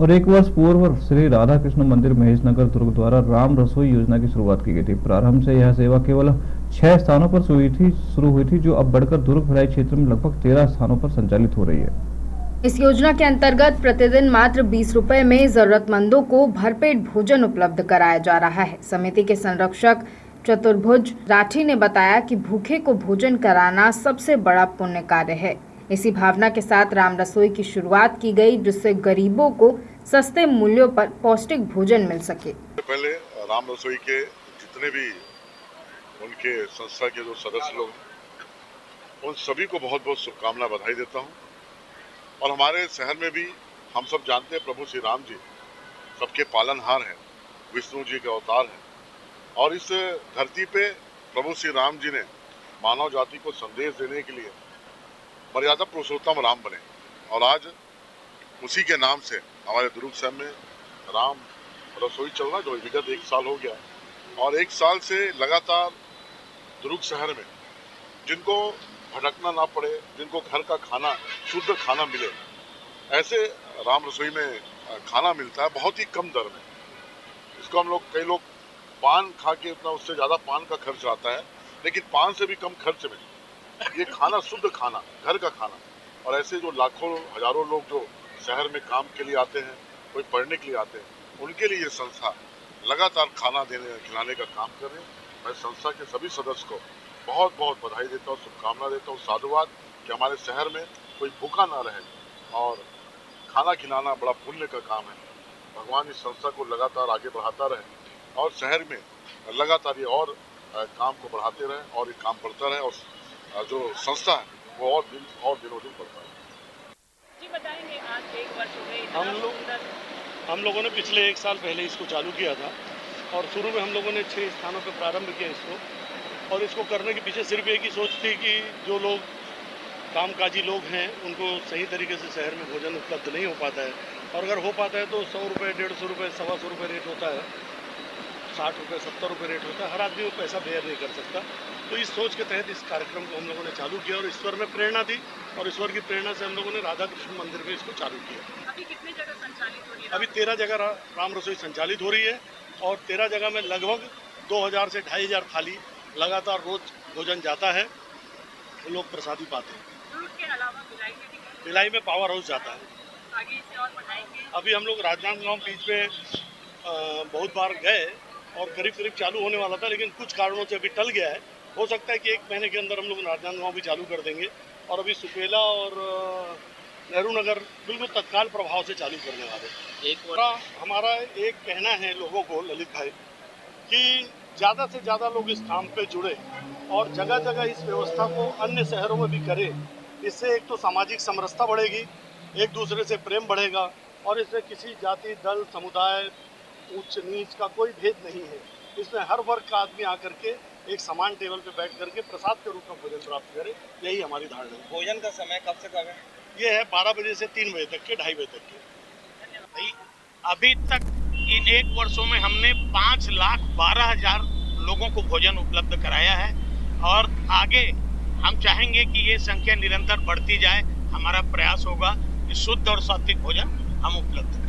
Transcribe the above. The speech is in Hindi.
और एक वर्ष पूर्व श्री राधा कृष्ण मंदिर महेशनगर दुर्ग द्वारा राम रसोई योजना की शुरुआत की गई थी। प्रारंभ से यह सेवा केवल 6 स्थानों पर शुरू हुई थी, जो अब बढ़कर दुर्ग भिलाई क्षेत्र में लगभग 13 स्थानों पर संचालित हो रही है। इस योजना के अंतर्गत प्रतिदिन मात्र 20 रुपए में जरूरतमंदों को भरपेट भोजन उपलब्ध कराया जा रहा है। समिति के संरक्षक चतुर्भुज राठी ने बताया कि भूखे को भोजन कराना सबसे बड़ा पुण्य कार्य है। इसी भावना के साथ राम रसोई की शुरुआत की गई, जिससे गरीबों को सस्ते मूल्यों पर पौष्टिक भोजन मिल सके। पहले राम रसोई के जितने भी उनके संस्था के जो सदस्य लोग हैं, उन सभी को बहुत बहुत शुभकामना बधाई देता हूं। और हमारे शहर में भी हम सब जानते हैं प्रभु श्री राम जी सबके पालनहार हैं, विष्णु जी के अवतार हैं। और इस धरती पे प्रभु श्री राम जी ने मानव जाति को संदेश देने के लिए मर्यादा पुरुषोत्तम राम बने। और आज उसी के नाम से हमारे दुर्ग शहर में राम रसोई चल रहा, जो विगत 1 साल हो गया। और 1 साल से लगातार दुर्ग शहर में जिनको भटकना ना पड़े, जिनको घर का खाना शुद्ध खाना मिले, ऐसे राम रसोई में खाना मिलता है बहुत ही कम दर में। इसको हम लोग, कई लोग पान खा के उतना, उससे ज़्यादा पान का खर्च आता है, लेकिन पान से भी कम खर्च में ये खाना, शुद्ध खाना, घर का खाना। और ऐसे जो लाखों हजारों लोग जो शहर में काम के लिए आते हैं, कोई पढ़ने के लिए आते हैं, उनके लिए ये संस्था लगातार खाना खिलाने का काम कर रही है। मैं संस्था के सभी सदस्य को बहुत बहुत बधाई देता हूँ, शुभकामना देता हूँ, साधुवाद कि हमारे शहर में कोई भूखा ना रहे। और खाना खिलाना बड़ा पुण्य का काम है। भगवान इस संस्था को लगातार आगे बढ़ाता रहे और शहर में लगातार ये और काम को बढ़ाते रहे और ये काम बढ़ता रहे, और जो संस्था है वो और दिनों दिन बढ़ता है। जी बताएंगे, आज 1 वर्ष हो गए, हम लोगों ने पिछले 1 साल पहले इसको चालू किया था और शुरू में हम लोगों ने 6 स्थानों पर प्रारंभ किया इसको। और इसको करने के पीछे सिर्फ एक ही सोच थी कि जो लोग कामकाजी लोग हैं उनको सही तरीके से शहर में भोजन उपलब्ध नहीं हो पाता है, और अगर हो पाता है तो 100 रुपये, 150 रुपये, 125 रुपये रेट होता है, 60 रुपये, 70 रुपये रेट होता है। हर आदमी वो पैसा बेयर नहीं कर सकता। तो इस सोच के तहत इस कार्यक्रम को हम लोगों ने चालू किया और ईश्वर में प्रेरणा दी, और ईश्वर की प्रेरणा से हम लोगों ने राधा कृष्ण मंदिर में इसको चालू किया। अभी कितनी जगह संचालित हो रही है? अभी 13 जगह राम रसोई संचालित हो रही है और 13 जगह में लगभग 2000 से 2500 थाली लगातार रोज भोजन जाता है, लोग प्रसादी पाते हैं। दुर्ग के अलावा भिलाई में पावर हाउस जाता है। आगे इसे और बढ़ाएंगे? अभी हम लोग राजनांदगांव बीच में बहुत बार गए और करीब चालू होने वाला था, लेकिन कुछ कारणों से अभी टल गया है। हो सकता है कि 1 महीने के अंदर हम लोग राजनांदगांव भी चालू कर देंगे, और अभी सुपेला और नेहरू नगर बिल्कुल तत्काल प्रभाव से चालू करने वाले। हमारा एक कहना है लोगों को, ललित भाई, कि ज़्यादा से ज़्यादा लोग इस काम पे जुड़े और जगह जगह इस व्यवस्था को अन्य शहरों में भी करें। इससे एक तो सामाजिक समरसता बढ़ेगी, एक दूसरे से प्रेम बढ़ेगा, और इसमें किसी जाति, दल, समुदाय, उच्च नीच का कोई भेद नहीं है। इसमें हर वर्ग का आदमी आकर के एक समान टेबल पे बैठ करके प्रसाद के रूप में भोजन प्राप्त करे, यही हमारी धारणा है। भोजन का समय कब से कब है? ये है 12 बजे से 3 बजे तक के, 2:30 बजे तक के। अभी तक इन 1 वर्षों में हमने 5,12,000 लोगों को भोजन उपलब्ध कराया है, और आगे हम चाहेंगे कि ये संख्या निरंतर बढ़ती जाए। हमारा प्रयास होगा कि शुद्ध और सात्विक भोजन हम उपलब्ध करें।